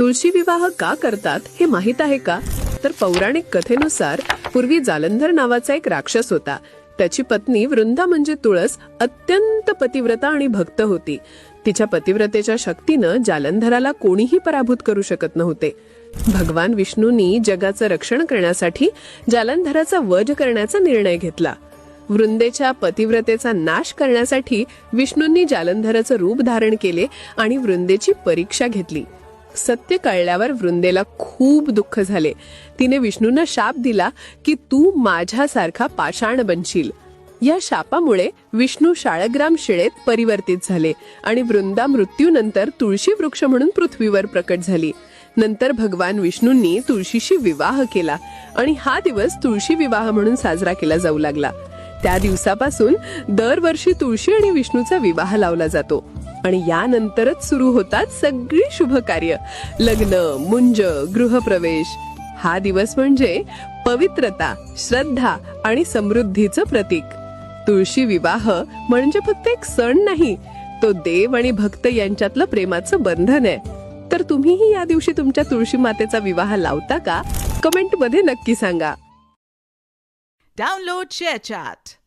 तुळशी विवाह का करतात हे माहित आहे का? तर पौराणिक कथेनुसार पूर्वी जालंधर नावाचा एक राक्षस होता. त्याची पत्नी वृंदा म्हणजे तुळस अत्यंत पतिव्रता आणि भक्त होती. तिच्या पतिव्रतेच्या शक्तीनं जालंधराला कोणीही पराभूत करू शकत नव्हते. भगवान विष्णूंनी जगाचं रक्षण करण्यासाठी जालंधराचा वध करण्याचा निर्णय घेतला. वृंदेच्या पतिव्रतेचा नाश करण्यासाठी विष्णूंनी जालंधराचं रूप धारण केले आणि वृंदेची परीक्षा घेतली. सत्य कळल्यावर वृंदेला खूप दुःख झाले. तिने विष्णूंना शाप दिला की तू माझ्यासारखा पाषाण बनशील. या शापामुळे विष्णू शाळग्राम शिळेत परिवर्तित झाले आणि वृंदा मृत्यूनंतर तुळशी वृक्ष म्हणून पृथ्वीवर प्रकट झाली. नंतर भगवान विष्णूंनी तुळशीशी विवाह केला आणि हा दिवस तुळशी विवाह म्हणून साजरा केला जाऊ लागला. त्या दिवसापासून दरवर्षी तुळशी आणि विष्णूचा विवाह लावला जातो आणि यानंतरच सुरू होतात सगळी शुभ कार्य, लग्न, मुंज, गृहप्रवेश. हा दिवस म्हणजे पवित्रता, श्रद्धा आणि समृद्धीचं प्रतीक. तुळशी विवाह म्हणजे फक्त एक सण नाही, तो देव आणि भक्त यांच्यातलं प्रेमाचं बंधन आहे. तर तुम्हीही या दिवशी तुमच्या तुळशी मातेचा विवाह लावता का? कमेंट मध्ये नक्की सांगा. Download ShareChat.